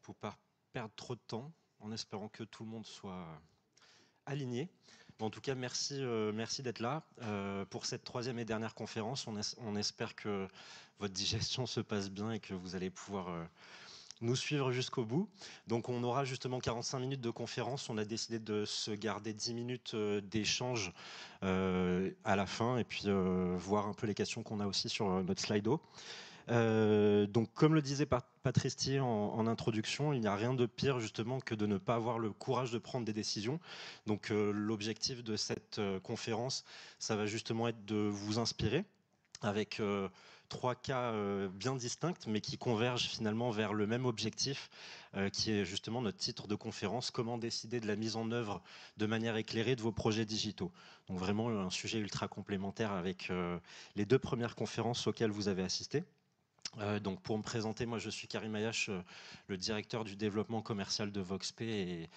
pour pas perdre trop de temps, en espérant que tout le monde soit aligné. En tout cas, merci d'être là pour cette troisième et dernière conférence. On espère que votre digestion se passe bien et que vous allez pouvoir nous suivre jusqu'au bout. Donc on aura justement 45 minutes de conférence. On a décidé de se garder 10 minutes d'échange à la fin et puis voir un peu les questions qu'on a aussi sur notre Slido. Donc, comme le disait Patrice Thier en introduction, il n'y a rien de pire justement que de ne pas avoir le courage de prendre des décisions. Donc, l'objectif de cette conférence, ça va justement être de vous inspirer avec trois cas bien distincts, mais qui convergent finalement vers le même objectif, qui est justement notre titre de conférence, comment décider de la mise en œuvre de manière éclairée de vos projets digitaux. Donc vraiment un sujet ultra complémentaire avec les deux premières conférences auxquelles vous avez assisté. Donc pour me présenter, moi je suis Karim Ayache, le directeur du développement commercial de VoxP et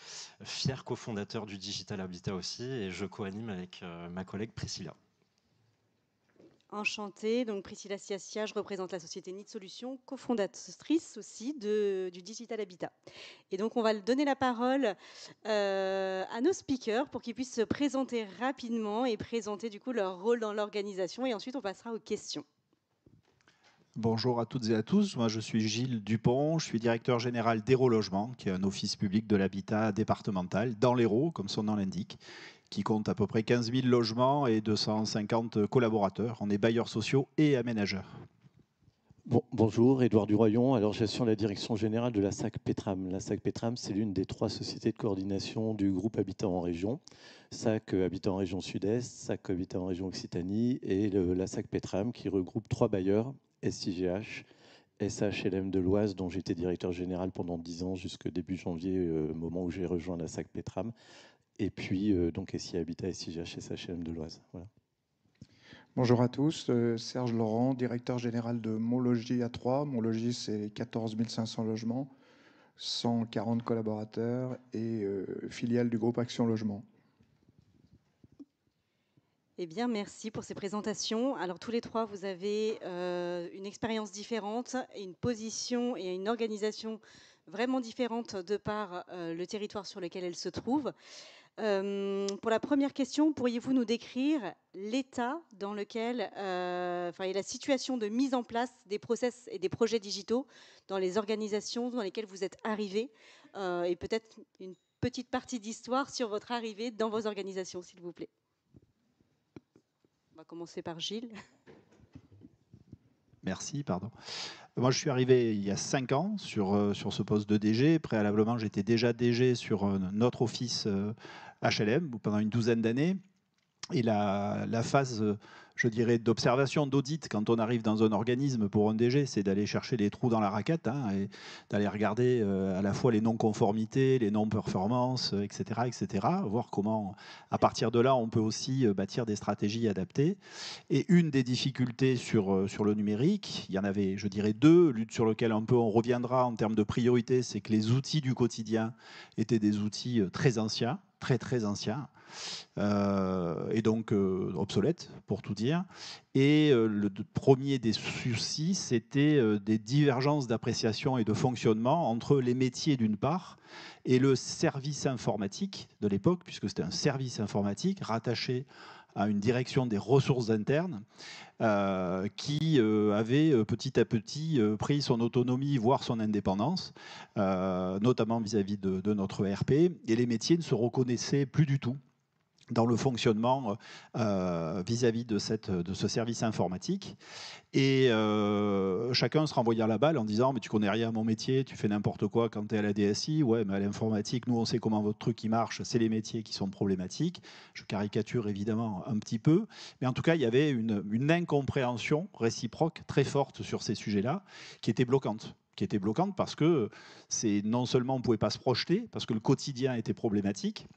fier cofondateur du Digital Habitat aussi, et je co-anime avec ma collègue Priscilla. Enchantée, donc Priscilla Siassia, je représente la société Nid Solutions, cofondatrice aussi du Digital Habitat. Et donc on va donner la parole à nos speakers pour qu'ils puissent se présenter rapidement et présenter du coup leur rôle dans l'organisation, et ensuite on passera aux questions. Bonjour à toutes et à tous, moi je suis Gilles Dupont, je suis directeur général d'Hérault Logement, qui est un office public de l'habitat départemental dans l'Hérault, comme son nom l'indique, qui compte à peu près 15 000 logements et 250 collaborateurs. On est bailleurs sociaux et aménageurs. Bonjour, Édouard Duroyon. Alors, j'assure la direction générale de la SAC Pétram. La SAC Pétram, c'est l'une des 3 sociétés de coordination du groupe Habitat en région. SAC Habitat en région Sud-Est, SAC Habitat en région Occitanie et la SAC Pétram qui regroupe 3 bailleurs, SIGH, SHLM de l'Oise, dont j'étais directeur général pendant 10 ans jusqu'au début janvier, moment où j'ai rejoint la SAC Pétram. Et puis, donc, SI Habitat, SIGH, SHLM de l'Oise. Voilà. Bonjour à tous, Serge Laurent, directeur général de Monlogis A3. Monlogis, c'est 14 500 logements, 140 collaborateurs et filiale du groupe Action Logement. Eh bien, merci pour ces présentations. Alors, tous les trois, vous avez une expérience différente, et une position et une organisation vraiment différente de par le territoire sur lequel elle se trouve. Pour la première question, pourriez-vous nous décrire l'état dans lequel, et la situation de mise en place des process et des projets digitaux dans les organisations dans lesquelles vous êtes arrivés, et peut-être une petite partie d'histoire sur votre arrivée dans vos organisations, s'il vous plaît. On va commencer par Gilles. Merci, pardon. Moi, je suis arrivé il y a 5 ans sur ce poste de DG. Préalablement, j'étais déjà DG sur notre office HLM pendant une douzaine d'années. Et la phase, je dirais, d'observation, d'audit, quand on arrive dans un organisme pour un DG, c'est d'aller chercher les trous dans la raquette, et d'aller regarder à la fois les non-conformités, les non-performances, etc., voir comment, à partir de là, on peut aussi bâtir des stratégies adaptées. Et une des difficultés sur le numérique, il y en avait, je dirais, 2, lutte sur lesquelles un peu on reviendra en termes de priorité, c'est que les outils du quotidien étaient des outils très anciens, très anciens, et donc obsolètes pour tout dire. Et le premier des soucis, c'était des divergences d'appréciation et de fonctionnement entre les métiers d'une part et le service informatique de l'époque, puisque c'était un service informatique rattaché à une direction des ressources internes qui avait petit à petit pris son autonomie, voire son indépendance, notamment vis-à-vis de notre ERP, et les métiers ne se reconnaissaient plus du tout dans le fonctionnement vis-à-vis de ce service informatique. Et chacun se renvoyait la balle en disant « mais tu connais rien à mon métier, tu fais n'importe quoi quand tu es à la DSI, ouais, mais à l'informatique, nous on sait comment votre truc il marche, c'est les métiers qui sont problématiques ». Je caricature évidemment un petit peu, mais en tout cas il y avait une incompréhension réciproque très forte sur ces sujets-là qui était bloquante parce que c'est non seulement on ne pouvait pas se projeter, parce que le quotidien était problématique,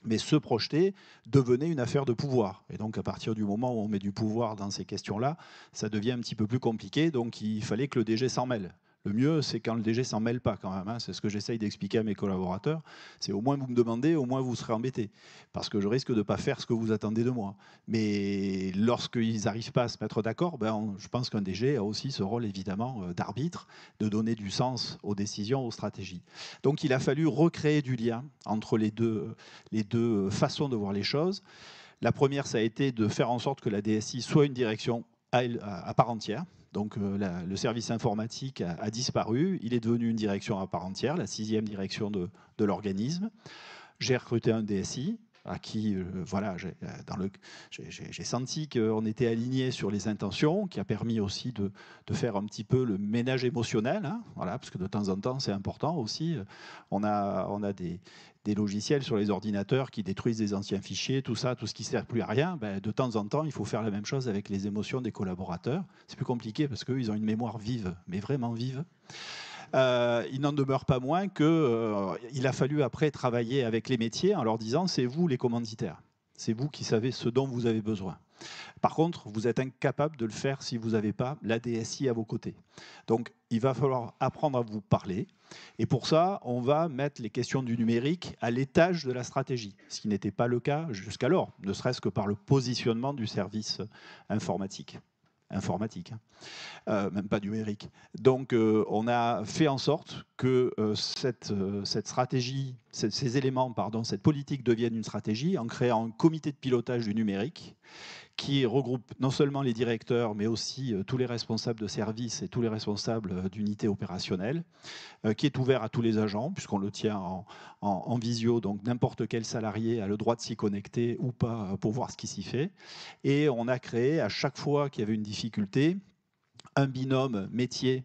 mais se projeter devenait une affaire de pouvoir. Et donc, à partir du moment où on met du pouvoir dans ces questions-là, ça devient un petit peu plus compliqué. Donc, il fallait que le DG s'en mêle. Le mieux, c'est quand le DG s'en mêle pas quand même. Hein. C'est ce que j'essaye d'expliquer à mes collaborateurs. C'est au moins vous me demandez, au moins vous serez embêtés. Parce que je risque de ne pas faire ce que vous attendez de moi. Mais lorsqu'ils n'arrivent pas à se mettre d'accord, je pense qu'un DG a aussi ce rôle évidemment d'arbitre, de donner du sens aux décisions, aux stratégies. Donc il a fallu recréer du lien entre les deux façons de voir les choses. La première, ça a été de faire en sorte que la DSI soit une direction à part entière. Donc le service informatique a disparu, il est devenu une direction à part entière, la 6e direction de l'organisme. J'ai recruté un DSI à qui voilà, j'ai senti qu'on était aligné sur les intentions, qui a permis aussi de faire un petit peu le ménage émotionnel, hein, voilà, parce que de temps en temps c'est important aussi. On a des logiciels sur les ordinateurs qui détruisent des anciens fichiers, tout ça, tout ce qui ne sert plus à rien. De temps en temps, il faut faire la même chose avec les émotions des collaborateurs. C'est plus compliqué parce qu'eux, ils ont une mémoire vive, mais vraiment vive. Il n'en demeure pas moins qu'il a fallu après travailler avec les métiers en leur disant c'est vous les commanditaires, c'est vous qui savez ce dont vous avez besoin. Par contre, vous êtes incapable de le faire si vous n'avez pas la DSI à vos côtés. Donc, il va falloir apprendre à vous parler. Et pour ça, on va mettre les questions du numérique à l'étage de la stratégie, ce qui n'était pas le cas jusqu'alors, ne serait-ce que par le positionnement du service informatique, même pas numérique. Donc on a fait en sorte que cette stratégie, ces éléments, cette politique devienne une stratégie en créant un comité de pilotage du numérique qui regroupe non seulement les directeurs, mais aussi tous les responsables de service et tous les responsables d'unités opérationnelles, qui est ouvert à tous les agents, puisqu'on le tient en visio, donc n'importe quel salarié a le droit de s'y connecter ou pas pour voir ce qui s'y fait. Et on a créé, à chaque fois qu'il y avait une difficulté, un binôme métier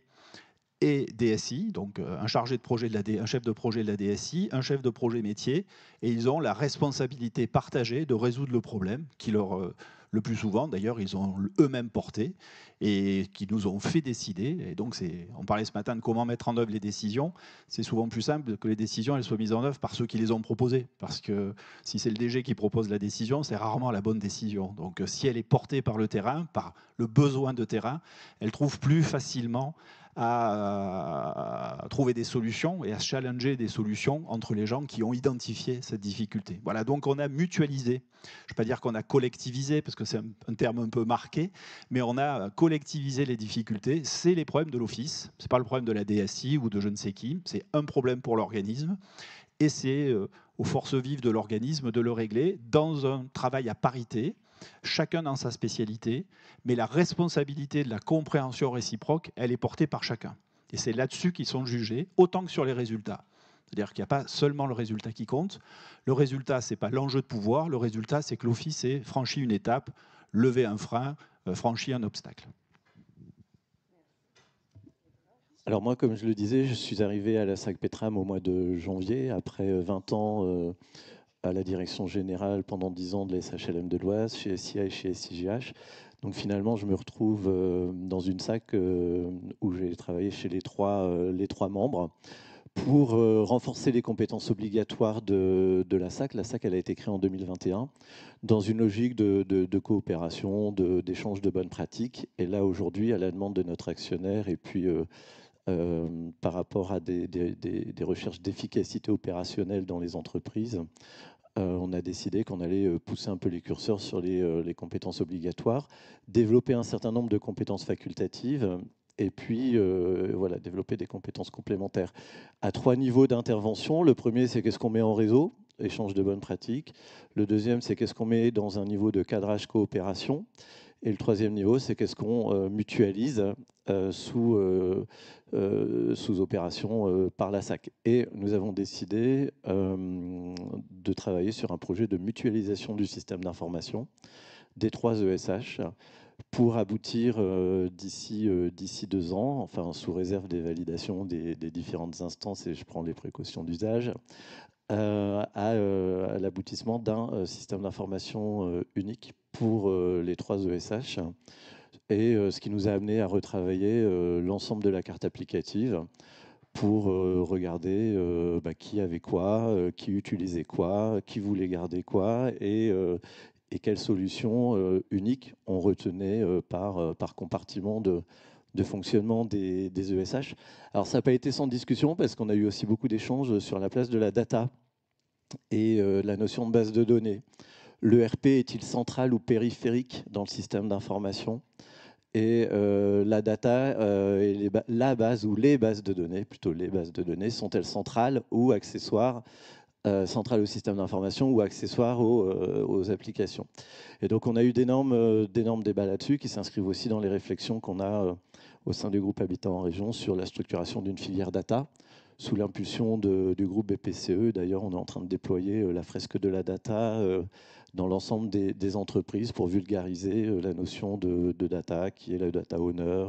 et DSI, donc un chargé de projet un chef de projet de la DSI, un chef de projet métier, et ils ont la responsabilité partagée de résoudre le problème qui leur, le plus souvent d'ailleurs, ils ont eux-mêmes porté et qui nous ont fait décider. Et donc, on parlait ce matin de comment mettre en œuvre les décisions. C'est souvent plus simple que les décisions elles soient mises en œuvre par ceux qui les ont proposées. Parce que si c'est le DG qui propose la décision, c'est rarement la bonne décision. Donc, si elle est portée par le terrain, par le besoin de terrain, elle trouve plus facilement à trouver des solutions et à challenger des solutions entre les gens qui ont identifié cette difficulté. Voilà, donc on a mutualisé. Je ne vais pas dire qu'on a collectivisé, parce que c'est un terme un peu marqué, mais on a collectivisé les difficultés. C'est les problèmes de l'Office, ce n'est pas le problème de la DSI ou de je ne sais qui, c'est un problème pour l'organisme. Et c'est aux forces vives de l'organisme de le régler dans un travail à parité, chacun dans sa spécialité, mais la responsabilité de la compréhension réciproque, elle est portée par chacun. Et c'est là-dessus qu'ils sont jugés, autant que sur les résultats. C'est-à-dire qu'il n'y a pas seulement le résultat qui compte. Le résultat, ce n'est pas l'enjeu de pouvoir. Le résultat, c'est que l'Office ait franchi une étape, levé un frein, franchi un obstacle. Alors moi, comme je le disais, je suis arrivé à la SAC Pétram au mois de janvier, après 20 ans à la direction générale pendant 10 ans de la SHLM de l'Oise, chez SCI et chez SIGH. Donc finalement, je me retrouve dans une SAC où j'ai travaillé chez les trois membres pour renforcer les compétences obligatoires de la SAC. La SAC, elle a été créée en 2021 dans une logique de coopération, d'échange de bonnes pratiques. Et là, aujourd'hui, à la demande de notre actionnaire et puis par rapport à des recherches d'efficacité opérationnelle dans les entreprises, on a décidé qu'on allait pousser un peu les curseurs sur les compétences obligatoires, développer un certain nombre de compétences facultatives et puis voilà, développer des compétences complémentaires à 3 niveaux d'intervention. Le premier, c'est qu'est-ce qu'on met en réseau, échange de bonnes pratiques. Le deuxième, c'est qu'est-ce qu'on met dans un niveau de cadrage coopération. Et le troisième niveau, c'est qu'est-ce qu'on mutualise sous opération par la SAC. Et nous avons décidé de travailler sur un projet de mutualisation du système d'information des 3 ESH pour aboutir d'ici 2 ans, enfin sous réserve des validations des différentes instances, et je prends les précautions d'usage, à l'aboutissement d'un système d'information unique pour les 3 ESH. Et ce qui nous a amené à retravailler l'ensemble de la carte applicative pour regarder qui avait quoi, qui utilisait quoi, qui voulait garder quoi, et quelles solutions uniques on retenait par compartiment de de fonctionnement des ESH. Alors ça n'a pas été sans discussion parce qu'on a eu aussi beaucoup d'échanges sur la place de la data et la notion de base de données. L'ERP est-il central ou périphérique dans le système d'information? Et la data, la base ou les bases de données, plutôt les bases de données, sont-elles centrales ou accessoires, centrales au système d'information ou accessoires aux applications? Et donc on a eu d'énormes débats là-dessus qui s'inscrivent aussi dans les réflexions qu'on a au sein du groupe Habitat en Région sur la structuration d'une filière data. Sous l'impulsion du groupe BPCE, d'ailleurs, on est en train de déployer la fresque de la data dans l'ensemble des entreprises pour vulgariser la notion de data, qui est la data owner,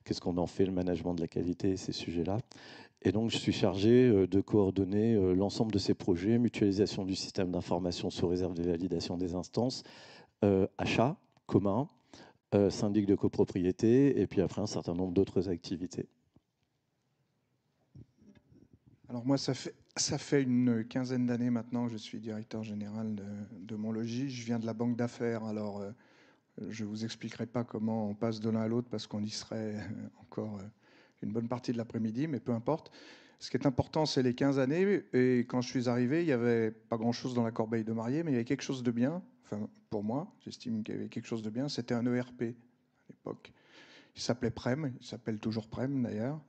qu'est-ce qu'on en fait, le management de la qualité, ces sujets-là. Et donc, je suis chargé de coordonner l'ensemble de ces projets, mutualisation du système d'information sous réserve de validation des instances, achat commun, syndic de copropriété, et puis après un certain nombre d'autres activités. Alors moi, ça fait une quinzaine d'années maintenant que je suis directeur général de Monlogis. Je viens de la banque d'affaires, alors je ne vous expliquerai pas comment on passe de l'un à l'autre parce qu'on y serait encore une bonne partie de l'après-midi, mais peu importe. Ce qui est important, c'est les 15 années. Et quand je suis arrivé, il n'y avait pas grand-chose dans la corbeille de mariée, mais il y avait quelque chose de bien. Enfin, pour moi, j'estime qu'il y avait quelque chose de bien. C'était un ERP à l'époque. Il s'appelait Prem, il s'appelle toujours Prem d'ailleurs.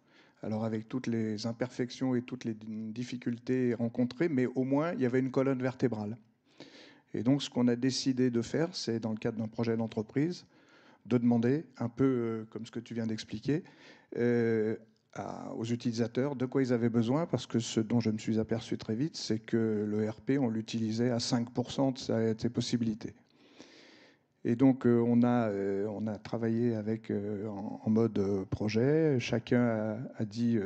Alors avec toutes les imperfections et toutes les difficultés rencontrées, mais au moins il y avait une colonne vertébrale. Et donc ce qu'on a décidé de faire, c'est dans le cadre d'un projet d'entreprise, de demander, un peu comme ce que tu viens d'expliquer, aux utilisateurs de quoi ils avaient besoin, parce que ce dont je me suis aperçu très vite, c'est que l'ERP, on l'utilisait à 5% de ses possibilités. Et donc, on a travaillé avec, en mode projet. Chacun a dit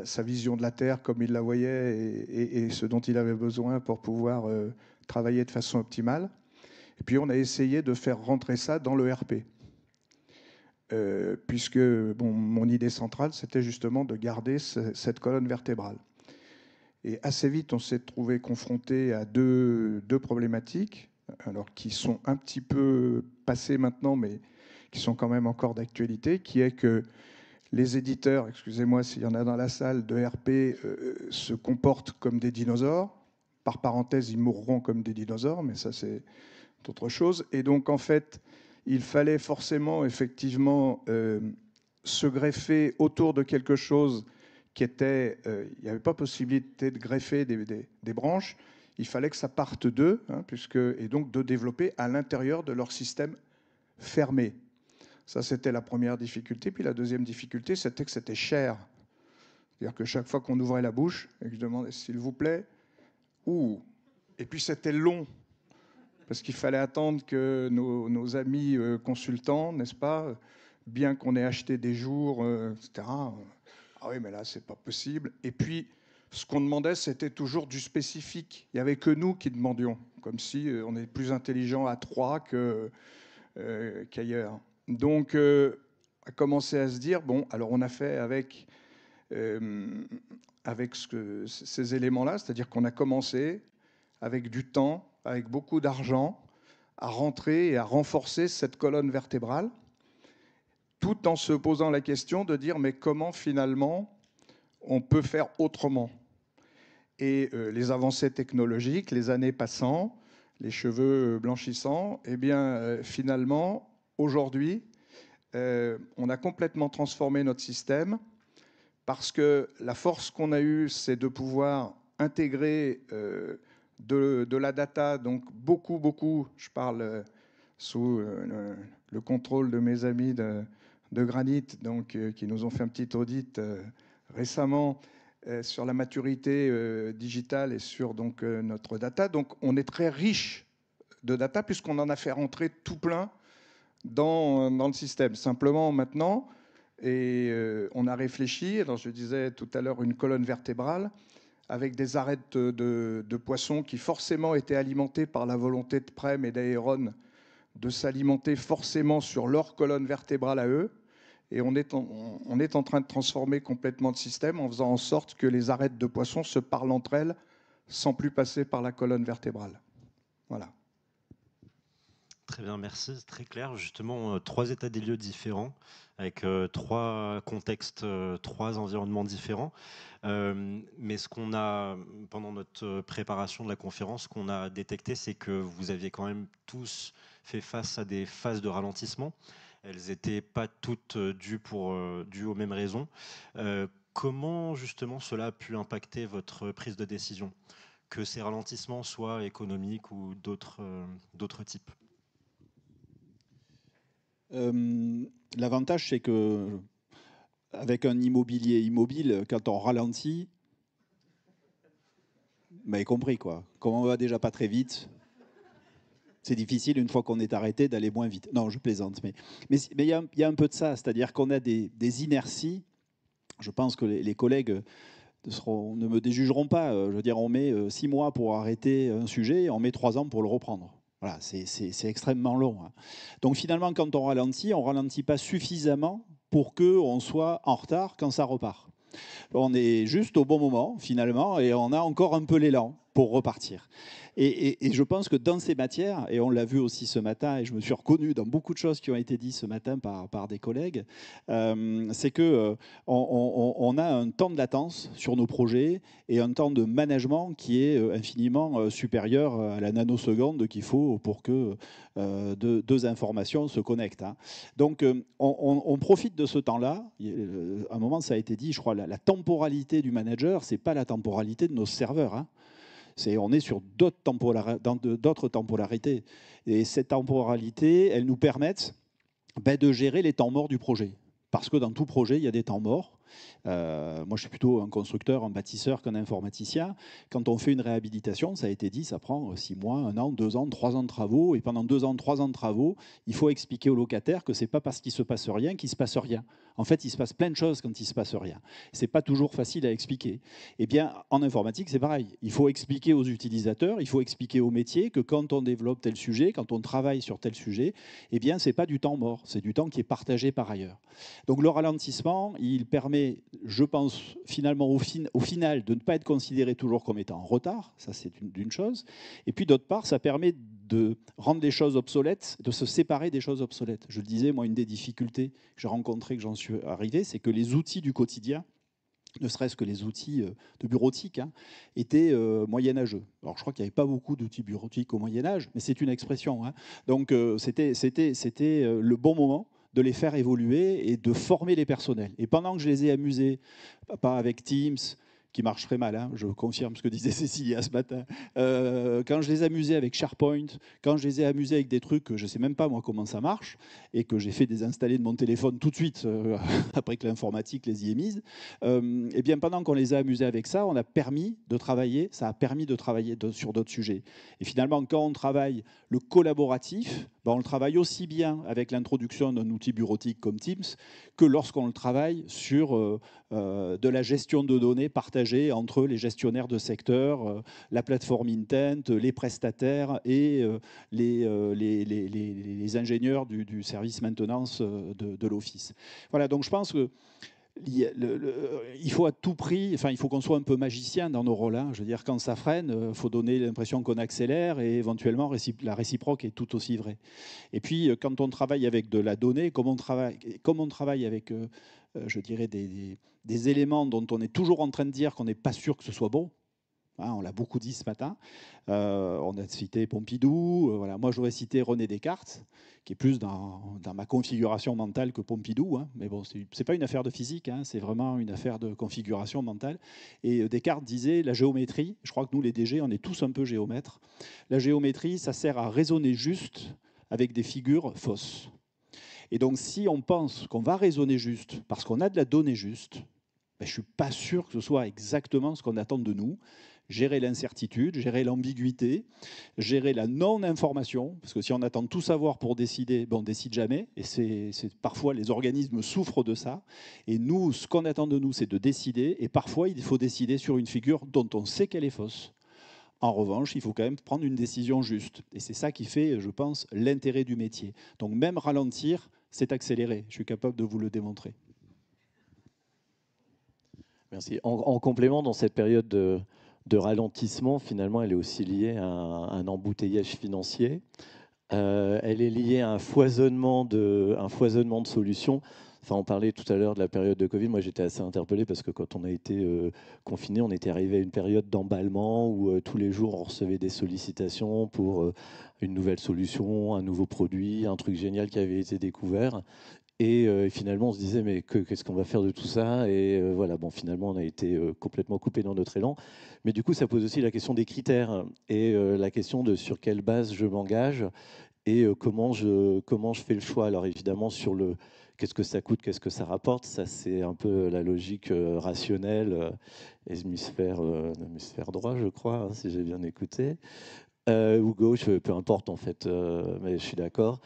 sa vision de la Terre comme il la voyait et ce dont il avait besoin pour pouvoir travailler de façon optimale. Et puis, on a essayé de faire rentrer ça dans l'ERP. Puisque mon idée centrale, c'était justement de garder cette colonne vertébrale. Et assez vite, on s'est trouvé confronté à deux problématiques, alors qui sont un petit peu passées maintenant, mais qui sont quand même encore d'actualité, qui est que les éditeurs, excusez-moi s'il y en a dans la salle, de RP se comportent comme des dinosaures. Par parenthèse, ils mourront comme des dinosaures, mais ça c'est autre chose. Et donc en fait, il fallait forcément effectivement se greffer autour de quelque chose qui était, il n'y avait pas possibilité de greffer des branches, il fallait que ça parte d'eux, hein, et donc de développer à l'intérieur de leur système fermé. Ça, c'était la première difficulté. Puis la deuxième difficulté, c'était que c'était cher. C'est-à-dire que chaque fois qu'on ouvrait la bouche et que je demandais s'il vous plaît, et puis c'était long, parce qu'il fallait attendre que nos amis consultants, n'est-ce pas, bien qu'on ait acheté des jours, etc., ah oui, mais là, c'est pas possible. Et puis, ce qu'on demandait, c'était toujours du spécifique. Il n'y avait que nous qui demandions, comme si on est plus intelligent à 3 qu'ailleurs. Donc, on a commencé à se dire, bon, alors on a fait avec ces éléments-là, c'est-à-dire qu'on a commencé avec du temps, avec beaucoup d'argent, à rentrer et à renforcer cette colonne vertébrale, tout en se posant la question de dire, mais comment finalement on peut faire autrement? Et les avancées technologiques, les années passant, les cheveux blanchissant, eh bien, finalement, aujourd'hui, on a complètement transformé notre système parce que la force qu'on a eue, c'est de pouvoir intégrer de la data, donc beaucoup, je parle sous le contrôle de mes amis de Granit, donc, qui nous ont fait un petit audit récemment, sur la maturité digitale et sur donc, notre data. Donc on est très riche de data puisqu'on en a fait rentrer tout plein dans le système. Simplement maintenant, et on a réfléchi, alors je disais tout à l'heure une colonne vertébrale, avec des arêtes de poissons qui forcément étaient alimentés par la volonté de Prem et d'Aéron de s'alimenter forcément sur leur colonne vertébrale à eux. Et on est en train de transformer complètement le système en faisant en sorte que les arêtes de poissons se parlent entre elles sans plus passer par la colonne vertébrale. Voilà. Très bien, merci. C'est très clair. Justement, 3 états des lieux différents, avec 3 contextes, 3 environnements différents. Mais ce qu'on a, pendant notre préparation de la conférence, ce qu'on a détecté, c'est que vous aviez quand même tous fait face à des phases de ralentissement. Elles n'étaient pas toutes dues aux mêmes raisons. Comment justement cela a pu impacter votre prise de décision, que ces ralentissements soient économiques ou d'autres types? L'avantage, c'est que avec un immobilier immobile, quand on ralentit, vous m'avez compris quoi. Comme on va déjà pas très vite, c'est difficile une fois qu'on est arrêté d'aller moins vite. Non, je plaisante, mais il y a un peu de ça, c'est-à-dire qu'on a des inerties. Je pense que les collègues ne me déjugeront pas. Je veux dire, on met 6 mois pour arrêter un sujet, on met 3 ans pour le reprendre. Voilà, c'est extrêmement long. Hein. Donc finalement, quand on ralentit pas suffisamment pour qu'on soit en retard quand ça repart. On est juste au bon moment, finalement, et on a encore un peu l'élan pour repartir. Et je pense que dans ces matières, et on l'a vu aussi ce matin, et je me suis reconnu dans beaucoup de choses qui ont été dites ce matin par des collègues, c'est que on a un temps de latence sur nos projets et un temps de management qui est infiniment supérieur à la nanoseconde qu'il faut pour que deux informations se connectent. Hein. Donc on profite de ce temps-là. À un moment, ça a été dit, je crois, la temporalité du manager, c'est pas la temporalité de nos serveurs. Hein. On est sur d'autres temporalités. Et cette temporalité, elles nous permettent de gérer les temps morts du projet. Parce que dans tout projet, il y a des temps morts. Moi, je suis plutôt un constructeur, un bâtisseur qu'un informaticien. Quand on fait une réhabilitation, ça a été dit, ça prend 6 mois, 1 an, 2 ans, 3 ans de travaux. Et pendant 2 ans, 3 ans de travaux, il faut expliquer aux locataires que ce n'est pas parce qu'il ne se passe rien qu'il ne se passe rien. En fait, il se passe plein de choses quand il ne se passe rien. Ce n'est pas toujours facile à expliquer. Eh bien, en informatique, c'est pareil. Il faut expliquer aux utilisateurs, il faut expliquer aux métiers que quand on développe tel sujet, quand on travaille sur tel sujet, eh bien, ce n'est pas du temps mort, c'est du temps qui est partagé par ailleurs. Donc le ralentissement, il permet, je pense, finalement, au final, de ne pas être considéré toujours comme étant en retard, ça c'est d'une chose, et puis d'autre part, ça permet de rendre les choses obsolètes, de se séparer des choses obsolètes. Je le disais, moi, une des difficultés que j'ai rencontrées, que j'en suis arrivé, c'est que les outils du quotidien, ne serait-ce que les outils de bureautique, hein, étaient moyenâgeux. Alors je crois qu'il n'y avait pas beaucoup d'outils bureautiques au Moyen-Âge, mais c'est une expression. Hein. Donc c'était le bon moment de les faire évoluer et de former les personnels. Et pendant que je les ai amusés, pas avec Teams, qui marche très mal, hein, je confirme ce que disait Cécilia ce matin, quand je les ai amusés avec SharePoint, quand je les ai amusés avec des trucs que je ne sais même pas moi comment ça marche, et que j'ai fait désinstaller de mon téléphone tout de suite, après que l'informatique les y ait mises, et bien pendant qu'on les a amusés avec ça, on a permis de travailler, ça a permis de travailler sur d'autres sujets. Et finalement, quand on travaille le collaboratif, on le travaille aussi bien avec l'introduction d'un outil bureautique comme Teams que lorsqu'on le travaille sur de la gestion de données partagée entre les gestionnaires de secteur, la plateforme Intent, les prestataires et les ingénieurs du service maintenance de l'Office. Voilà, donc je pense que il faut à tout prix, enfin, il faut qu'on soit un peu magicien dans nos rôles. Hein. Je veux dire, quand ça freine, il faut donner l'impression qu'on accélère et éventuellement la réciproque est tout aussi vraie. Et puis, quand on travaille avec de la donnée, comme on travaille avec, je dirais, des éléments dont on est toujours en train de dire qu'on n'est pas sûr que ce soit bon. Hein, on l'a beaucoup dit ce matin. On a cité Pompidou. Voilà. Moi, j'aurais cité René Descartes, qui est plus dans ma configuration mentale que Pompidou. Hein. Mais bon, c'est pas une affaire de physique, hein, c'est vraiment une affaire de configuration mentale. Et Descartes disait la géométrie. Je crois que nous, les DG, on est tous un peu géomètres. La géométrie, ça sert à raisonner juste avec des figures fausses. Et donc, si on pense qu'on va raisonner juste parce qu'on a de la donnée juste, je ne suis pas sûr que ce soit exactement ce qu'on attend de nous. Gérer l'incertitude, gérer l'ambiguïté, gérer la non-information, parce que si on attend de tout savoir pour décider, on ne décide jamais, et parfois les organismes souffrent de ça, et nous, ce qu'on attend de nous, c'est de décider, et parfois il faut décider sur une figure dont on sait qu'elle est fausse. En revanche, il faut quand même prendre une décision juste, et c'est ça qui fait, je pense, l'intérêt du métier. Donc même ralentir, c'est accélérer, je suis capable de vous le démontrer. Merci. En complément, dans cette période de ralentissement, finalement, elle est aussi liée à un embouteillage financier. Elle est liée à un foisonnement de solutions. Enfin, on parlait tout à l'heure de la période de Covid. Moi, j'étais assez interpellé parce que quand on a été confiné, on était arrivé à une période d'emballement où tous les jours, on recevait des sollicitations pour une nouvelle solution, un nouveau produit, un truc génial qui avait été découvert. Et finalement, on se disait, mais qu'est-ce qu'on va faire de tout ça? Et voilà, bon, finalement, on a été complètement coupé dans notre élan. Mais du coup, ça pose aussi la question des critères et la question de sur quelle base je m'engage et comment je fais le choix. Alors évidemment, sur le qu'est-ce que ça coûte, qu'est-ce que ça rapporte, ça c'est un peu la logique rationnelle, hémisphère droit, je crois, hein, si j'ai bien écouté. Ou gauche, peu importe en fait, mais je suis d'accord.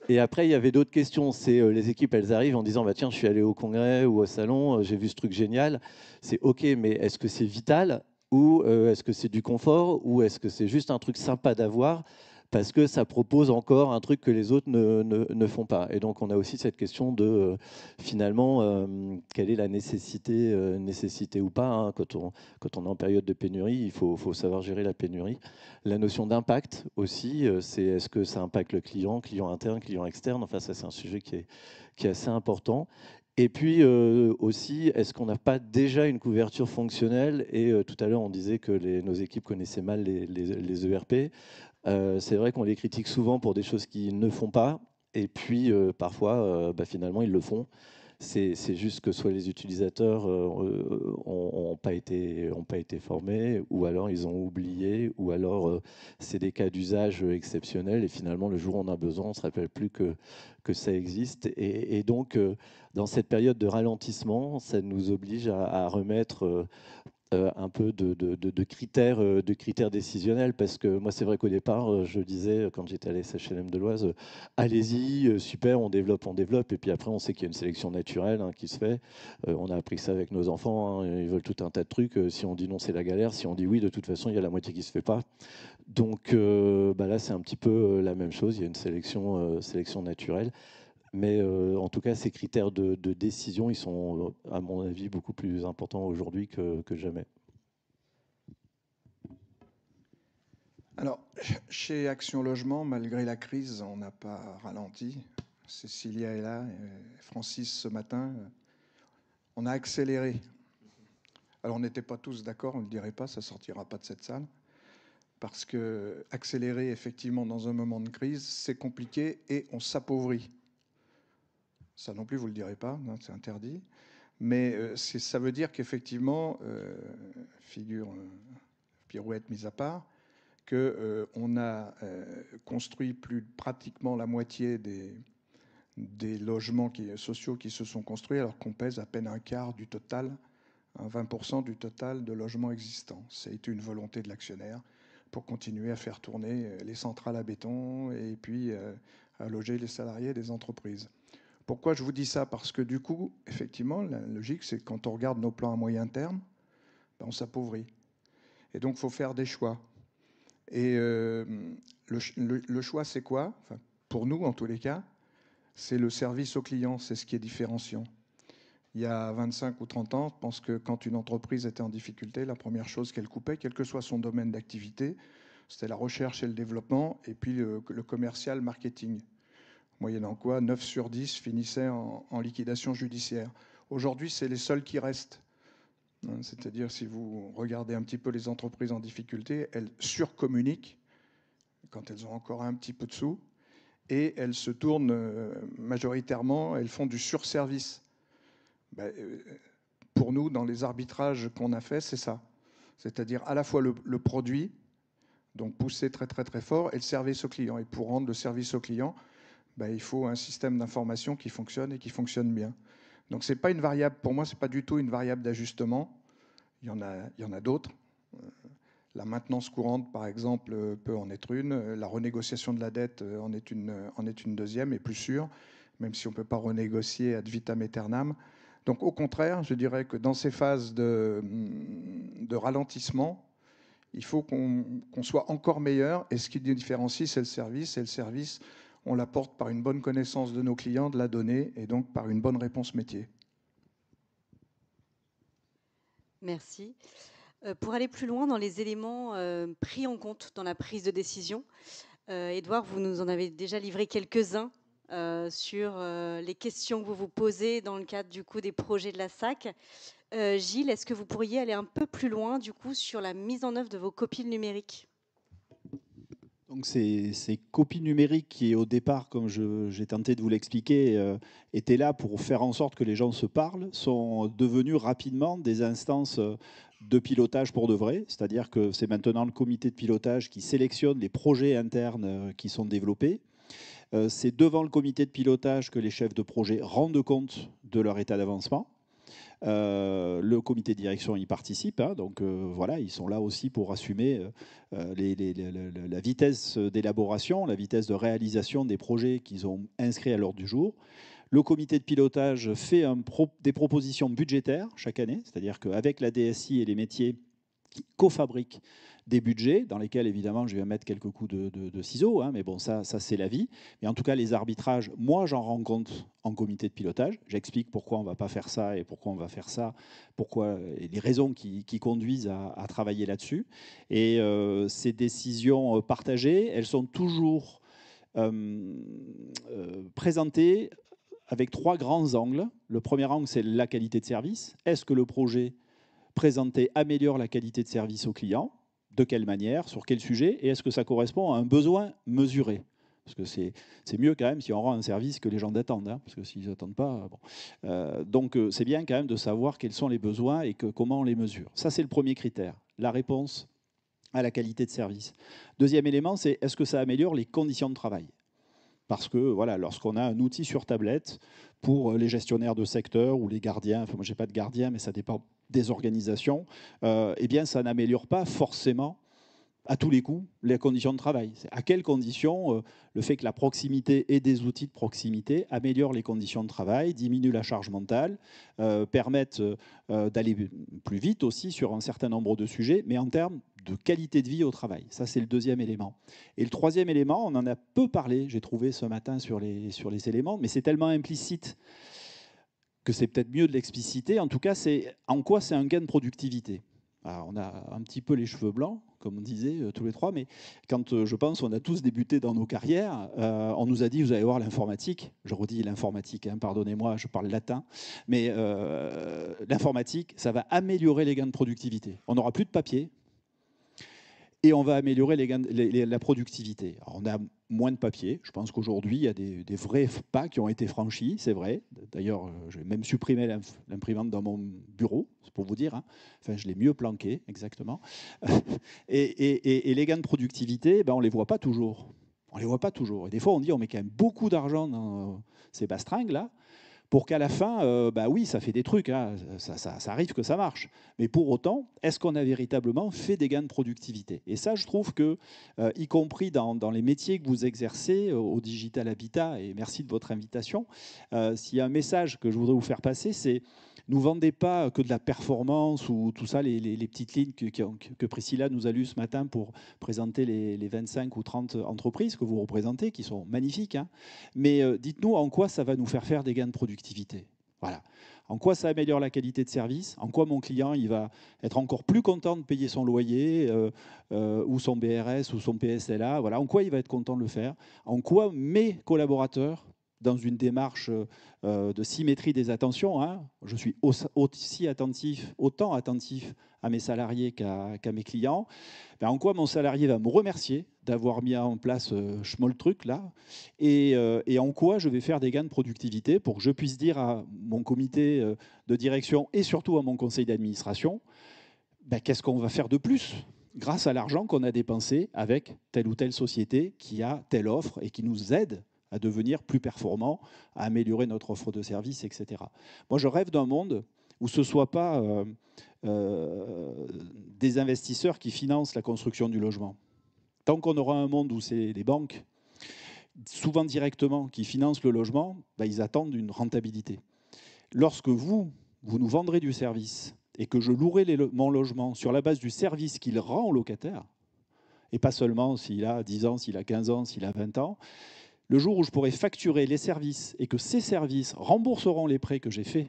Et après, il y avait d'autres questions. C'est les équipes, elles arrivent en disant bah, tiens, je suis allé au congrès ou au salon, j'ai vu ce truc génial. C'est OK, mais est-ce que c'est vital ou est-ce que c'est du confort ou est-ce que c'est juste un truc sympa d'avoir parce que ça propose encore un truc que les autres ne font pas. Et donc, on a aussi cette question de finalement, quelle est la nécessité, nécessité ou pas. Hein, quand on est en période de pénurie, il faut savoir gérer la pénurie. La notion d'impact aussi, c'est est-ce que ça impacte le client, client interne, client externe. Enfin, ça, c'est un sujet qui est assez important. Et puis aussi, est-ce qu'on n'a pas déjà une couverture fonctionnelle? Et tout à l'heure, on disait que nos équipes connaissaient mal les ERP. C'est vrai qu'on les critique souvent pour des choses qu'ils ne font pas. Et puis, parfois, bah, finalement, ils le font. C'est juste que soit les utilisateurs n'ont pas été formés, ou alors ils ont oublié, ou alors c'est des cas d'usage exceptionnels, et finalement, le jour où on a besoin, on ne se rappelle plus que ça existe. Et donc, dans cette période de ralentissement, ça nous oblige à remettre un peu de critères décisionnels, parce que moi c'est vrai qu'au départ je disais quand j'étais à la SHLM de l'Oise, allez-y, super, on développe, et puis après on sait qu'il y a une sélection naturelle qui se fait. On a appris ça avec nos enfants, hein, ils veulent tout un tas de trucs, si on dit non c'est la galère, si on dit oui de toute façon il y a la moitié qui se fait pas. Donc bah là c'est un petit peu la même chose, il y a une sélection naturelle. Mais en tout cas, ces critères de décision, ils sont, à mon avis, beaucoup plus importants aujourd'hui que jamais. Alors, chez Action Logement, malgré la crise, on n'a pas ralenti. Cécilia est là, Francis ce matin. On a accéléré. Alors, on n'était pas tous d'accord, on ne le dirait pas, ça ne sortira pas de cette salle. Parce que accélérer, effectivement, dans un moment de crise, c'est compliqué et on s'appauvrit. Ça non plus, vous ne le direz pas, hein, c'est interdit. Mais ça veut dire qu'effectivement, figure pirouette mise à part, qu'on a construit pratiquement la moitié des logements sociaux qui se sont construits, alors qu'on pèse à peine un quart du total, 20% du total de logements existants. C'est une volonté de l'actionnaire pour continuer à faire tourner les centrales à béton et puis à loger les salariés des entreprises. Pourquoi je vous dis ça? Parce que du coup, effectivement, la logique, c'est que quand on regarde nos plans à moyen terme, ben, on s'appauvrit. Et donc, il faut faire des choix. Et le choix, c'est quoi? Enfin, pour nous, en tous les cas, c'est le service au client, c'est ce qui est différenciant. Il y a 25 ou 30 ans, je pense que quand une entreprise était en difficulté, la première chose qu'elle coupait, quel que soit son domaine d'activité, c'était la recherche et le développement, et puis le commercial marketing. Moyennant quoi, 9 sur 10 finissaient en liquidation judiciaire. Aujourd'hui, c'est les seuls qui restent. C'est-à-dire, si vous regardez un petit peu les entreprises en difficulté, elles surcommuniquent quand elles ont encore un petit peu de sous, et elles se tournent majoritairement, elles font du surservice. Ben, pour nous, dans les arbitrages qu'on a fait, c'est ça. C'est-à-dire à la fois le produit, donc poussé très très très fort, et le service au client. Et pour rendre le service au client, ben, il faut un système d'information qui fonctionne et qui fonctionne bien. Donc c'est pas une variable, pour moi, c'est pas du tout une variable d'ajustement. Il y en a d'autres. La maintenance courante, par exemple, peut en être une. La renégociation de la dette en est une deuxième et plus sûre, même si on ne peut pas renégocier ad vitam aeternam. Donc au contraire, je dirais que dans ces phases de ralentissement, il faut qu'on soit encore meilleur. Et ce qui nous différencie, c'est le service. Et le service, on l'apporte par une bonne connaissance de nos clients, de la donnée, et donc par une bonne réponse métier. Merci. Pour aller plus loin dans les éléments pris en compte dans la prise de décision, Édouard, vous nous en avez déjà livré quelques-uns sur les questions que vous vous posez dans le cadre du coup des projets de la SAC. Gilles, est-ce que vous pourriez aller un peu plus loin du coup sur la mise en œuvre de vos copies numériques? Donc ces copies numériques qui, au départ, comme j'ai tenté de vous l'expliquer, étaient là pour faire en sorte que les gens se parlent, sont devenues rapidement des instances de pilotage pour de vrai. C'est-à-dire que c'est maintenant le comité de pilotage qui sélectionne les projets internes qui sont développés. C'est devant le comité de pilotage que les chefs de projet rendent compte de leur état d'avancement. Le comité de direction y participe, hein, donc voilà, ils sont là aussi pour assumer la vitesse d'élaboration, la vitesse de réalisation des projets qu'ils ont inscrits à l'ordre du jour. Le comité de pilotage fait des propositions budgétaires chaque année, c'est-à-dire qu'avec la DSI et les métiers, qui cofabriquent des budgets dans lesquels, évidemment, je vais mettre quelques coups de ciseaux, hein, mais bon, ça c'est la vie. Mais en tout cas, les arbitrages, moi, j'en rends compte en comité de pilotage. J'explique pourquoi on ne va pas faire ça et pourquoi on va faire ça, pourquoi, et les raisons qui conduisent à travailler là-dessus. Et ces décisions partagées, elles sont toujours présentées avec 3 grands angles. Le premier angle, c'est la qualité de service. Est-ce que le projet présenté améliore la qualité de service au client? De quelle manière? Sur quel sujet? Et est-ce que ça correspond à un besoin mesuré? Parce que c'est mieux quand même si on rend un service que les gens attendent, hein, parce que s'ils n'attendent pas... Bon. Donc c'est bien quand même de savoir quels sont les besoins et comment on les mesure. Ça, c'est le premier critère, la réponse à la qualité de service. Deuxième élément, c'est est-ce que ça améliore les conditions de travail? Parce que voilà, lorsqu'on a un outil sur tablette pour les gestionnaires de secteur ou les gardiens, enfin moi j'ai pas de gardien, mais ça dépend des organisations, eh bien ça n'améliore pas forcément à tous les coups les conditions de travail. À quelles conditions le fait que la proximité et des outils de proximité améliorent les conditions de travail, diminuent la charge mentale, permettent d'aller plus vite aussi sur un certain nombre de sujets, mais en termes de qualité de vie au travail. Ça, c'est le deuxième élément. Et le troisième élément, on en a peu parlé, j'ai trouvé ce matin sur les éléments, mais c'est tellement implicite que c'est peut-être mieux de l'expliciter. En tout cas, c'est en quoi c'est un gain de productivité. Alors, on a un petit peu les cheveux blancs, comme on disait tous les trois, mais quand je pense on a tous débuté dans nos carrières, on nous a dit, vous allez voir l'informatique, je redis l'informatique, hein, pardonnez-moi, je parle latin, mais l'informatique, ça va améliorer les gains de productivité. On n'aura plus de papier, et on va améliorer la productivité. Alors, on a moins de papier. Je pense qu'aujourd'hui, il y a des vrais pas qui ont été franchis, c'est vrai. D'ailleurs, j'ai même supprimé l'imprimante dans mon bureau, c'est pour vous dire. Hein. Enfin, je l'ai mieux planqué, exactement. Et les gains de productivité, ben, on ne les voit pas toujours. On les voit pas toujours. Et des fois, on dit, on met quand même beaucoup d'argent dans ces bastringues-là, pour qu'à la fin, bah oui, ça fait des trucs, hein, ça arrive que ça marche. Mais pour autant, est-ce qu'on a véritablement fait des gains de productivité? Et ça, je trouve que, y compris dans les métiers que vous exercez au Digital Habitat, et merci de votre invitation, s'il y a un message que je voudrais vous faire passer, c'est nous vendez pas que de la performance ou tout ça, les petites lignes que Priscilla nous a lues ce matin pour présenter les 25 ou 30 entreprises que vous représentez, qui sont magnifiques. Hein. Mais dites-nous en quoi ça va nous faire des gains de productivité. Voilà. En quoi ça améliore la qualité de service? En quoi mon client il va être encore plus content de payer son loyer ou son BRS ou son PSLA? Voilà. En quoi il va être content de le faire? En quoi mes collaborateurs, dans une démarche de symétrie des attentions, hein, je suis autant attentif à mes salariés qu'à mes clients, ben en quoi mon salarié va me remercier d'avoir mis en place ce truc là, et en quoi je vais faire des gains de productivité pour que je puisse dire à mon comité de direction et surtout à mon conseil d'administration, ben, qu'est-ce qu'on va faire de plus grâce à l'argent qu'on a dépensé avec telle ou telle société qui a telle offre et qui nous aide à devenir plus performants, à améliorer notre offre de services, etc. Moi, je rêve d'un monde où ce ne soit pas des investisseurs qui financent la construction du logement. Tant qu'on aura un monde où c'est les banques, souvent directement, qui financent le logement, ben, ils attendent une rentabilité. Lorsque vous nous vendrez du service et que je louerai mon logement sur la base du service qu'il rend au locataire, et pas seulement s'il a 10 ans, s'il a 15 ans, s'il a 20 ans, le jour où je pourrai facturer les services et que ces services rembourseront les prêts que j'ai faits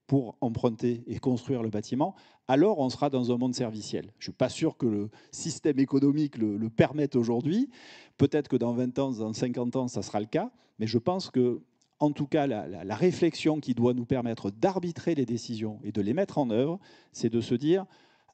pour emprunter et construire le bâtiment, alors on sera dans un monde serviciel. Je ne suis pas sûr que le système économique le permette aujourd'hui. Peut-être que dans 20 ans, dans 50 ans, ça sera le cas. Mais je pense que, en tout cas, la réflexion qui doit nous permettre d'arbitrer les décisions et de les mettre en œuvre, c'est de se dire,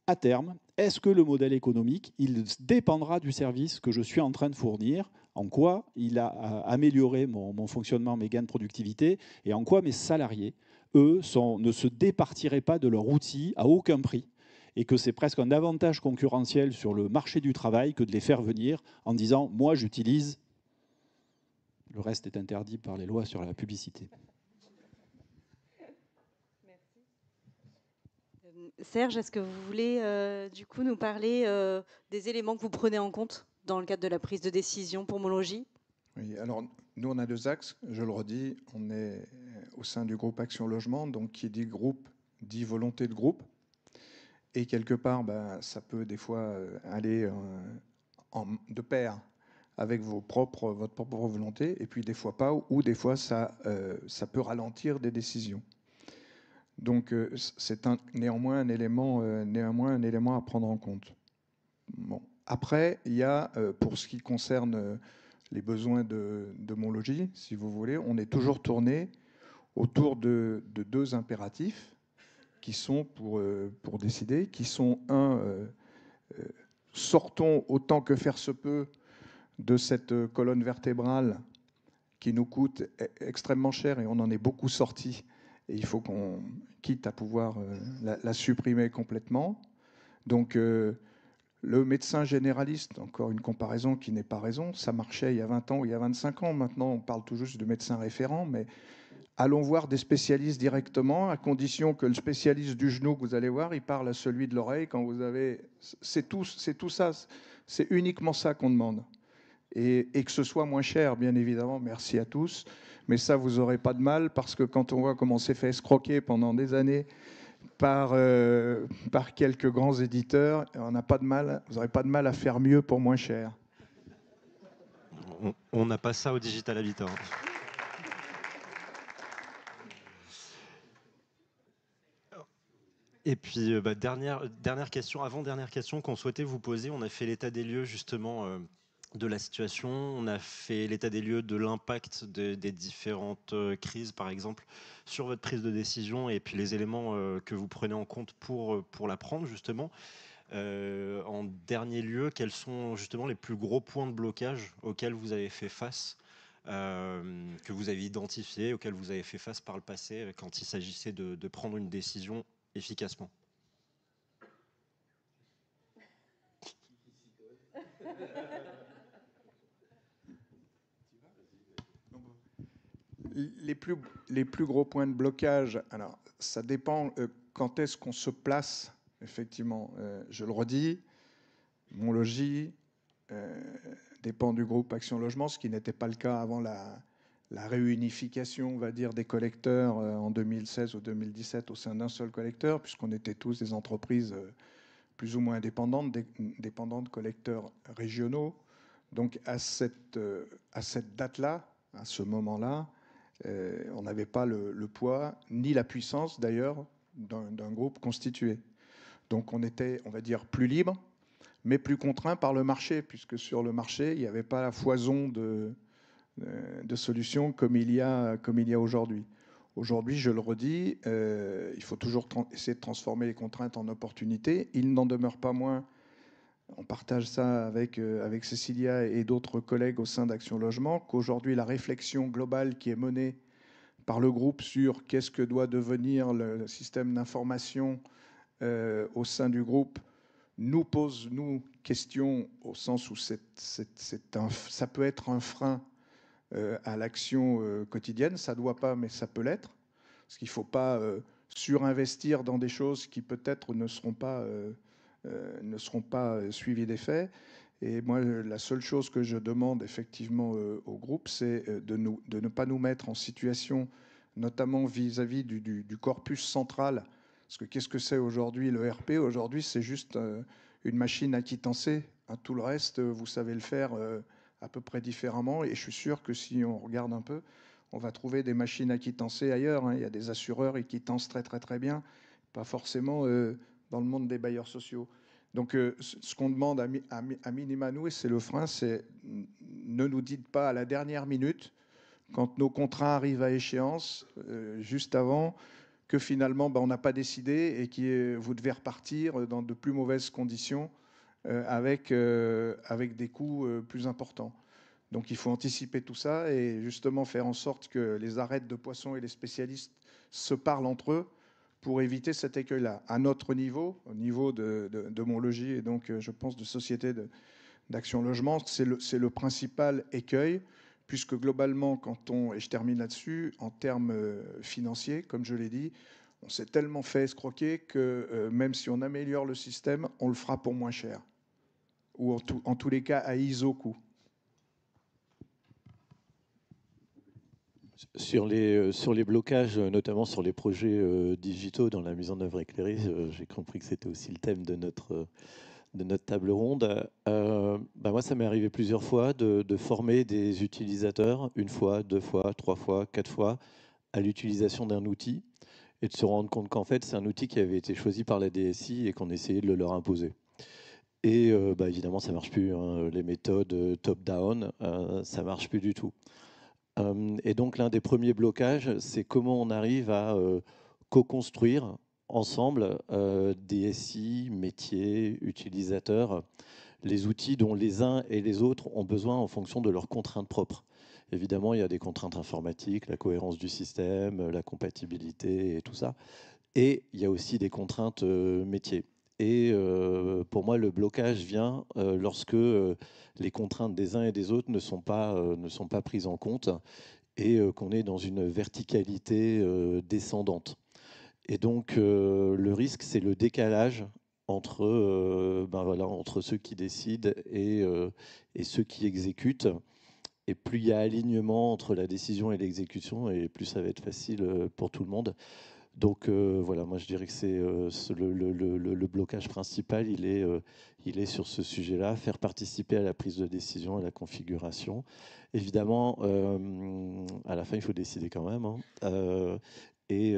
à terme, est-ce que le modèle économique, il dépendra du service que je suis en train de fournir, en quoi il a amélioré mon fonctionnement, mes gains de productivité, et en quoi mes salariés, eux, ne se départiraient pas de leur outil à aucun prix, et que c'est presque un avantage concurrentiel sur le marché du travail que de les faire venir en disant « moi, j'utilise ». Le reste est interdit par les lois sur la publicité. Serge, est-ce que vous voulez du coup nous parler des éléments que vous prenez en compte dans le cadre de la prise de décision pour Mologie? Oui, alors nous on a 2 axes, je le redis, on est au sein du groupe Action Logement, donc qui dit groupe, dit volonté de groupe, et quelque part ça peut des fois aller de pair avec votre propre volonté, et puis des fois pas, ou des fois ça peut ralentir des décisions. Donc c'est néanmoins un élément à prendre en compte. Bon. Après, il y a, pour ce qui concerne les besoins de Monlogis, si vous voulez, on est toujours tourné autour de 2 impératifs qui sont pour décider, qui sont sortons autant que faire se peut de cette colonne vertébrale qui nous coûte extrêmement cher, et on en est beaucoup sorti, et il faut qu'on quitte à pouvoir la supprimer complètement. Donc le médecin généraliste, encore une comparaison qui n'est pas raison, ça marchait il y a 20 ans ou il y a 25 ans, maintenant on parle tout juste de médecin référent, mais allons voir des spécialistes directement, à condition que le spécialiste du genou que vous allez voir, il parle à celui de l'oreille quand vous avez... C'est tout ça, c'est uniquement ça qu'on demande. Et que ce soit moins cher, bien évidemment, merci à tous. Mais ça, vous n'aurez pas de mal, parce que quand on voit comment on s'est fait escroquer pendant des années par quelques grands éditeurs, on n'a pas de mal, vous n'aurez pas de mal à faire mieux pour moins cher. On n'a pas ça au Digital Habitat. Et puis, dernière question, avant-dernière question qu'on souhaitait vous poser, on a fait l'état des lieux justement de la situation, on a fait l'état des lieux de l'impact des différentes crises, par exemple, sur votre prise de décision et puis les éléments que vous prenez en compte pour la prendre, justement. En dernier lieu, quels sont justement les plus gros points de blocage auxquels vous avez fait face, que vous avez identifiés, auxquels vous avez fait face par le passé quand il s'agissait de prendre une décision efficacement? Les plus gros points de blocage, alors ça dépend quand est-ce qu'on se place, effectivement. Je le redis, Monlogis dépend du groupe Action Logement, ce qui n'était pas le cas avant la réunification, on va dire, des collecteurs en 2016 ou 2017 au sein d'un seul collecteur, puisqu'on était tous des entreprises plus ou moins indépendantes, dépendantes de collecteurs régionaux. Donc à cette date-là, à ce moment-là, on n'avait pas le poids ni la puissance d'ailleurs d'un groupe constitué. Donc on était, on va dire, plus libre, mais plus contraint par le marché, puisque sur le marché, il n'y avait pas la foison de solutions comme il y a aujourd'hui. Aujourd'hui, je le redis, il faut toujours essayer de transformer les contraintes en opportunités. Il n'en demeure pas moins, on partage ça avec Cécilia et d'autres collègues au sein d'Action Logement, qu'aujourd'hui, la réflexion globale qui est menée par le groupe sur qu'est-ce que doit devenir le système d'information au sein du groupe nous pose, nous, question au sens où ça peut être un frein à l'action quotidienne. Ça ne doit pas, mais ça peut l'être. Parce qu'il ne faut pas surinvestir dans des choses qui peut-être ne seront pas suivies des faits. Et moi, la seule chose que je demande effectivement au groupe, c'est de ne pas nous mettre en situation, notamment vis-à-vis du corpus central. Parce que qu'est-ce que c'est aujourd'hui le RP? Aujourd'hui, c'est juste une machine à quittancer. Tout le reste, vous savez le faire à peu près différemment. Et je suis sûr que si on regarde un peu, On va trouver des machines à quittancer ailleurs, hein. Il y a des assureurs qui quittancent très très très bien, pas forcément dans le monde des bailleurs sociaux. Donc ce qu'on demande à minima nous, et c'est le frein, c'est ne nous dites pas à la dernière minute, quand nos contrats arrivent à échéance, juste avant, que finalement on n'a pas décidé et que vous devez repartir dans de plus mauvaises conditions avec des coûts plus importants. Donc il faut anticiper tout ça et justement faire en sorte que les arêtes de poissons et les spécialistes se parlent entre eux pour éviter cet écueil-là. À notre niveau, au niveau de mon logis et donc je pense de société d'Action Logement, c'est le principal écueil, puisque globalement, et je termine là-dessus, en termes financiers, comme je l'ai dit, on s'est tellement fait escroquer que même si on améliore le système, on le fera pour moins cher. Ou en tous les cas à ISO coût. Sur les blocages, notamment sur les projets digitaux dans la mise en œuvre éclairée, j'ai compris que c'était aussi le thème de notre table ronde. Moi, ça m'est arrivé plusieurs fois de former des utilisateurs, une fois, deux fois, trois fois, quatre fois, à l'utilisation d'un outil et de se rendre compte qu'en fait, c'est un outil qui avait été choisi par la DSI et qu'on essayait de le leur imposer. Et évidemment, ça ne marche plus, hein. Les méthodes top-down, ça ne marche plus du tout. Et donc, l'un des premiers blocages, c'est comment on arrive à co-construire ensemble DSI, métiers, utilisateurs, les outils dont les uns et les autres ont besoin en fonction de leurs contraintes propres. Évidemment, il y a des contraintes informatiques, la cohérence du système, la compatibilité et tout ça. Et il y a aussi des contraintes métiers. Et pour moi, le blocage vient lorsque les contraintes des uns et des autres ne sont pas prises en compte et qu'on est dans une verticalité descendante. Et donc, le risque, c'est le décalage entre ceux qui décident et ceux qui exécutent. Et plus il y a alignement entre la décision et l'exécution, et plus ça va être facile pour tout le monde. Donc voilà, moi je dirais que c'est le blocage principal, il est sur ce sujet-là, faire participer à la prise de décision, à la configuration. Évidemment, à la fin, il faut décider quand même, hein. Et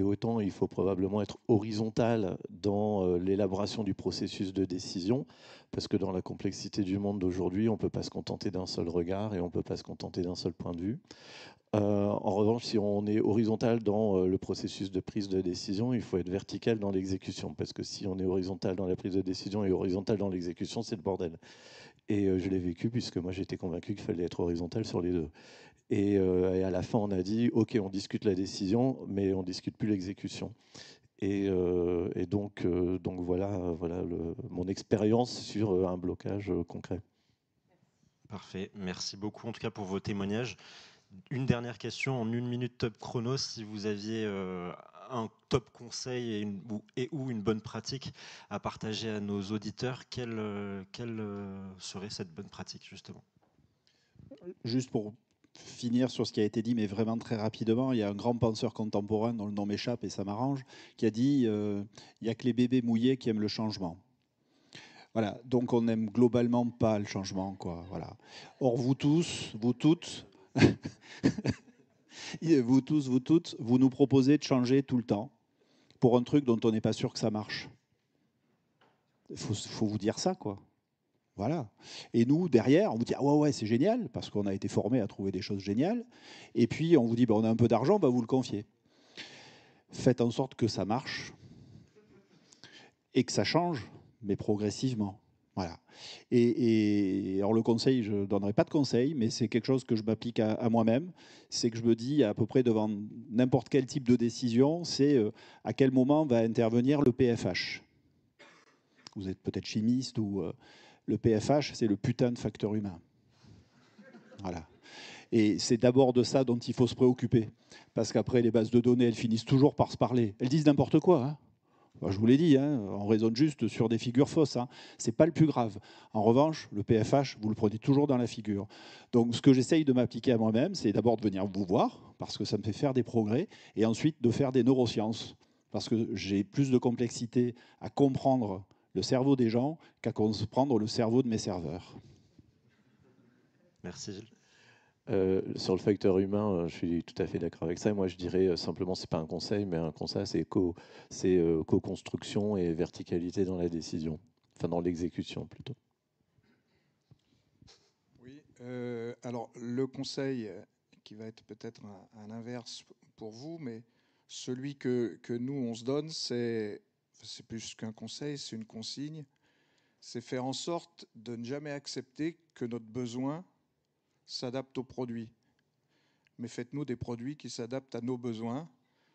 autant il faut probablement être horizontal dans l'élaboration du processus de décision, parce que dans la complexité du monde d'aujourd'hui, on ne peut pas se contenter d'un seul regard et on ne peut pas se contenter d'un seul point de vue. En revanche, si on est horizontal dans le processus de prise de décision, il faut être vertical dans l'exécution. Parce que si on est horizontal dans la prise de décision et horizontal dans l'exécution, c'est le bordel. Et je l'ai vécu puisque moi j'étais convaincu qu'il fallait être horizontal sur les deux. Et à la fin, on a dit, OK, on discute la décision, mais on ne discute plus l'exécution. Et donc voilà mon expérience sur un blocage concret. Parfait, merci beaucoup en tout cas pour vos témoignages. Une dernière question en 1 minute top chrono, si vous aviez un top conseil ou une bonne pratique à partager à nos auditeurs, quelle serait cette bonne pratique justement? Juste pour finir sur ce qui a été dit, mais vraiment très rapidement, il y a un grand penseur contemporain dont le nom m'échappe et ça m'arrange, qui a dit il n'y a que les bébés mouillés qui aiment le changement. Voilà, donc on n'aime globalement pas le changement, quoi. Voilà. Or vous tous, vous toutes, vous tous, vous toutes, vous nous proposez de changer tout le temps pour un truc dont on n'est pas sûr que ça marche. Il faut vous dire ça, quoi. Voilà. Et nous, derrière, on vous dit ah ouais, c'est génial, parce qu'on a été formés à trouver des choses géniales. Et puis, on vous dit on a un peu d'argent, vous le confiez. Faites en sorte que ça marche et que ça change, mais progressivement. Voilà. Et alors le conseil, je ne donnerai pas de conseil, mais c'est quelque chose que je m'applique à moi-même. C'est que je me dis à peu près devant n'importe quel type de décision, c'est à quel moment va intervenir le PFH. Vous êtes peut-être chimiste ou... le PFH, c'est le putain de facteur humain. Voilà. Et c'est d'abord de ça dont il faut se préoccuper. Parce qu'après, les bases de données, elles finissent toujours par se parler. Elles disent n'importe quoi. Hein. Je vous l'ai dit, hein, on raisonne juste sur des figures fausses. Hein. Ce n'est pas le plus grave. En revanche, le PFH, vous le prenez toujours dans la figure. Donc, ce que j'essaye de m'appliquer à moi-même, c'est d'abord de venir vous voir, parce que ça me fait faire des progrès, et ensuite de faire des neurosciences, parce que j'ai plus de complexité à comprendre le cerveau des gens qu'à comprendre le cerveau de mes serveurs. Merci Gilles. Sur le facteur humain, je suis tout à fait d'accord avec ça. Moi, je dirais simplement, c'est pas un conseil, mais un conseil, c'est co-construction et verticalité dans la décision, enfin dans l'exécution plutôt. Oui, alors le conseil qui va être peut-être un inverse pour vous, mais celui que nous, on se donne, c'est plus qu'un conseil, c'est une consigne, c'est faire en sorte de ne jamais accepter que notre besoin s'adapte au produit. Mais faites-nous des produits qui s'adaptent à nos besoins,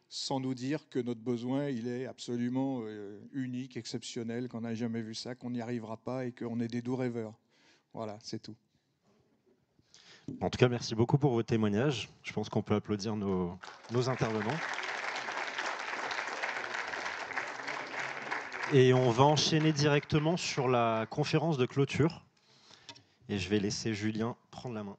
sans nous dire que notre besoin, il est absolument unique, exceptionnel, qu'on n'a jamais vu ça, qu'on n'y arrivera pas et qu'on est des doux rêveurs. Voilà, c'est tout. En tout cas, merci beaucoup pour vos témoignages. Je pense qu'on peut applaudir nos intervenants. Et on va enchaîner directement sur la conférence de clôture. Et je vais laisser Julien prendre la main.